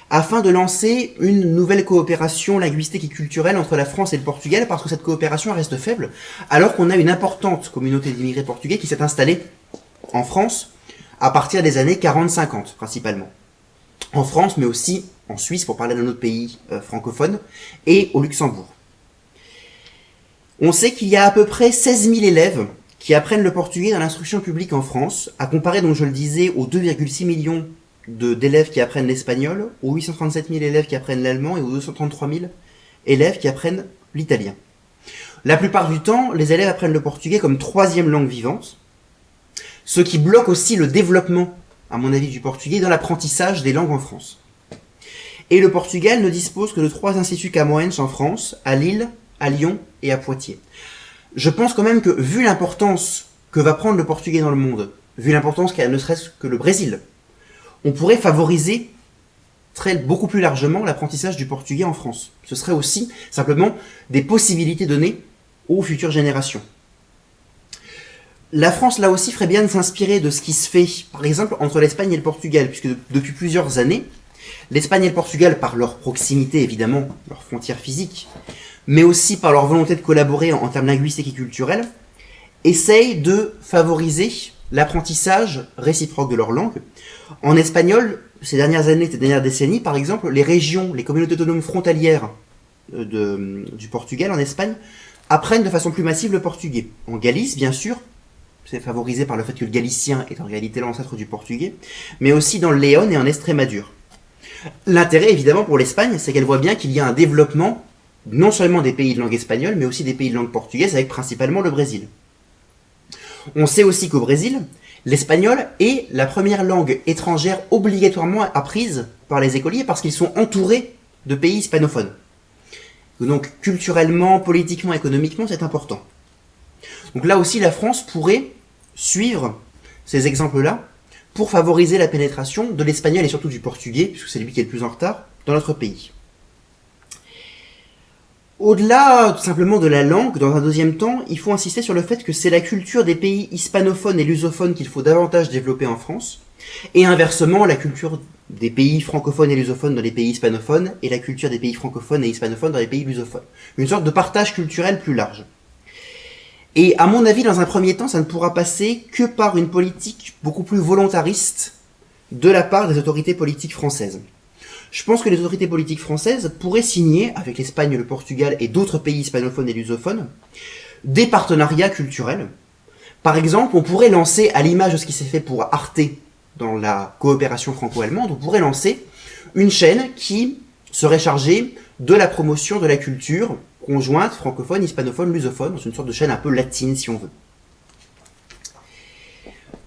afin de lancer une nouvelle coopération linguistique et culturelle entre la France et le Portugal, parce que cette coopération reste faible, alors qu'on a une importante communauté d'immigrés portugais qui s'est installée en France à partir des années 40-50, principalement. En France, mais aussi en Suisse, pour parler d'un autre pays francophone, et au Luxembourg. On sait qu'il y a à peu près 16 000 élèves qui apprennent le portugais dans l'instruction publique en France, à comparer, donc je le disais, aux 2,6 millions d'élèves qui apprennent l'espagnol, aux 837 000 élèves qui apprennent l'allemand et aux 233 000 élèves qui apprennent l'italien. La plupart du temps, les élèves apprennent le portugais comme troisième langue vivante, ce qui bloque aussi le développement, à mon avis, du portugais dans l'apprentissage des langues en France. Et le Portugal ne dispose que de 3 instituts Camões en France, à Lille, à Lyon et à Poitiers. Je pense quand même que, vu l'importance que va prendre le portugais dans le monde, vu l'importance qu'a ne serait-ce que le Brésil, on pourrait favoriser beaucoup plus largement l'apprentissage du portugais en France. Ce serait aussi simplement des possibilités données aux futures générations. La France, là aussi, ferait bien de s'inspirer de ce qui se fait, par exemple, entre l'Espagne et le Portugal, puisque depuis plusieurs années, l'Espagne et le Portugal, par leur proximité, évidemment, leurs frontières physiques, mais aussi par leur volonté de collaborer en termes linguistiques et culturels, essayent de favoriser l'apprentissage réciproque de leur langue. En espagnol, ces dernières années, ces dernières décennies, par exemple, les régions, les communautés autonomes frontalières du Portugal en Espagne apprennent de façon plus massive le portugais. En Galice, bien sûr, c'est favorisé par le fait que le galicien est en réalité l'ancêtre du portugais, mais aussi dans le Léon et en Estrémadure. L'intérêt, évidemment, pour l'Espagne, c'est qu'elle voit bien qu'il y a un développement non seulement des pays de langue espagnole, mais aussi des pays de langue portugaise, avec principalement le Brésil. On sait aussi qu'au Brésil, l'espagnol est la première langue étrangère obligatoirement apprise par les écoliers parce qu'ils sont entourés de pays hispanophones. Donc culturellement, politiquement, économiquement, c'est important. Donc là aussi, la France pourrait suivre ces exemples-là pour favoriser la pénétration de l'espagnol et surtout du portugais, puisque c'est lui qui est le plus en retard, dans notre pays. Au-delà tout simplement de la langue, dans un deuxième temps, il faut insister sur le fait que c'est la culture des pays hispanophones et lusophones qu'il faut davantage développer en France, et inversement, la culture des pays francophones et lusophones dans les pays hispanophones, et la culture des pays francophones et hispanophones dans les pays lusophones. Une sorte de partage culturel plus large. Et à mon avis, dans un premier temps, ça ne pourra passer que par une politique beaucoup plus volontariste de la part des autorités politiques françaises. Je pense que les autorités politiques françaises pourraient signer, avec l'Espagne, le Portugal et d'autres pays hispanophones et lusophones, des partenariats culturels. Par exemple, on pourrait lancer, à l'image de ce qui s'est fait pour Arte dans la coopération franco-allemande, on pourrait lancer une chaîne qui serait chargée de la promotion de la culture conjointe francophone, hispanophone, lusophone, dans une sorte de chaîne un peu latine si on veut.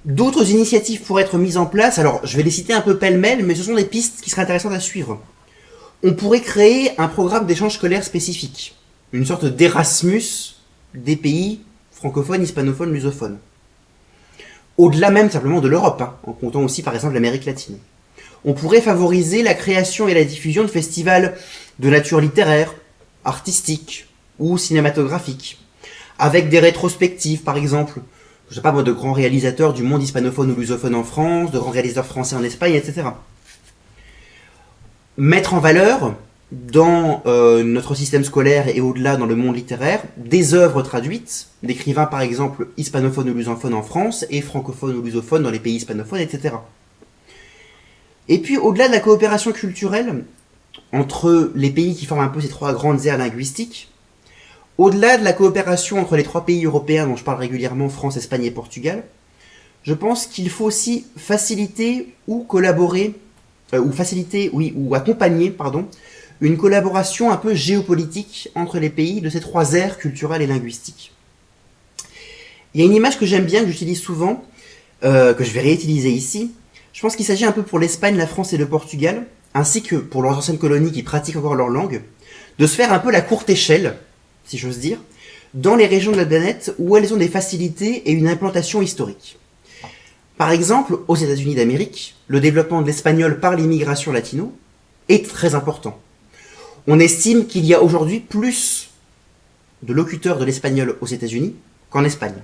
D'autres initiatives pourraient être mises en place, alors je vais les citer un peu pêle-mêle, mais ce sont des pistes qui seraient intéressantes à suivre. On pourrait créer un programme d'échange scolaire spécifique, une sorte d'Erasmus des pays francophones, hispanophones, lusophones. Au-delà même simplement de l'Europe, en comptant aussi par exemple l'Amérique latine. On pourrait favoriser la création et la diffusion de festivals de nature littéraire, artistiques ou cinématographiques, avec des rétrospectives par exemple, je sais pas moi, de grands réalisateurs du monde hispanophone ou lusophone en France, de grands réalisateurs français en Espagne, etc. Mettre en valeur, dans notre système scolaire et au-delà dans le monde littéraire, des œuvres traduites, d'écrivains par exemple hispanophones ou lusophones en France et francophones ou lusophones dans les pays hispanophones, etc. Et puis au-delà de la coopération culturelle entre les pays qui forment un peu ces trois grandes aires linguistiques, au-delà de la coopération entre les trois pays européens dont je parle régulièrement, France, Espagne et Portugal, je pense qu'il faut aussi faciliter ou collaborer, ou accompagner, une collaboration un peu géopolitique entre les pays de ces trois aires culturelles et linguistiques. Il y a une image que j'aime bien, que j'utilise souvent, que je vais réutiliser ici. Je pense qu'il s'agit un peu pour l'Espagne, la France et le Portugal, ainsi que pour leurs anciennes colonies qui pratiquent encore leur langue, de se faire un peu la courte échelle, si j'ose dire, dans les régions de la planète où elles ont des facilités et une implantation historique. Par exemple, aux États-Unis d'Amérique, le développement de l'espagnol par l'immigration latino est très important. On estime qu'il y a aujourd'hui plus de locuteurs de l'espagnol aux États-Unis qu'en Espagne.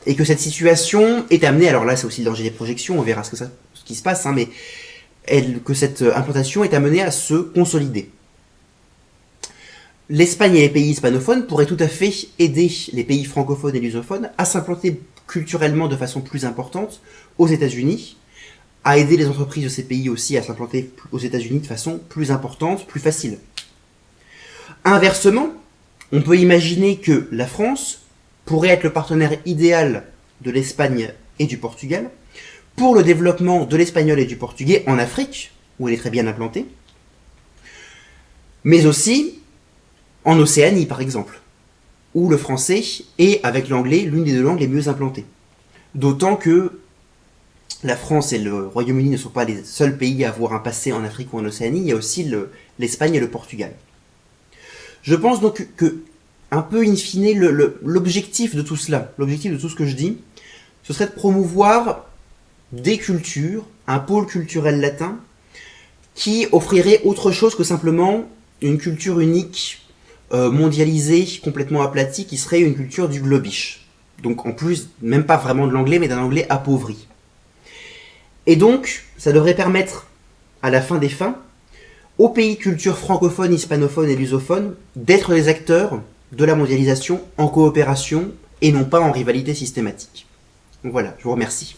Et que cette situation est amenée, alors là c'est aussi le danger des projections, on verra ce qui se passe, mais que cette implantation est amenée à se consolider. L'Espagne et les pays hispanophones pourraient tout à fait aider les pays francophones et lusophones à s'implanter culturellement de façon plus importante aux États-Unis, à aider les entreprises de ces pays aussi à s'implanter aux États-Unis de façon plus importante, plus facile. Inversement, on peut imaginer que la France pourrait être le partenaire idéal de l'Espagne et du Portugal pour le développement de l'espagnol et du portugais en Afrique, où elle est très bien implantée, mais aussi en Océanie par exemple, où le français est, avec l'anglais, l'une des deux langues les mieux implantées. D'autant que la France et le Royaume-Uni ne sont pas les seuls pays à avoir un passé en Afrique ou en Océanie, il y a aussi l'Espagne et le Portugal. Je pense donc que, un peu in fine, l'objectif de tout cela, l'objectif de tout ce que je dis, ce serait de promouvoir des cultures, un pôle culturel latin, qui offrirait autre chose que simplement une culture unique, mondialisée, complètement aplatie, qui serait une culture du globish. Donc en plus, même pas vraiment de l'anglais, mais d'un anglais appauvri. Et donc, ça devrait permettre, à la fin des fins, aux pays de culture francophone, hispanophone et lusophone d'être les acteurs de la mondialisation en coopération et non pas en rivalité systématique. Donc voilà, je vous remercie.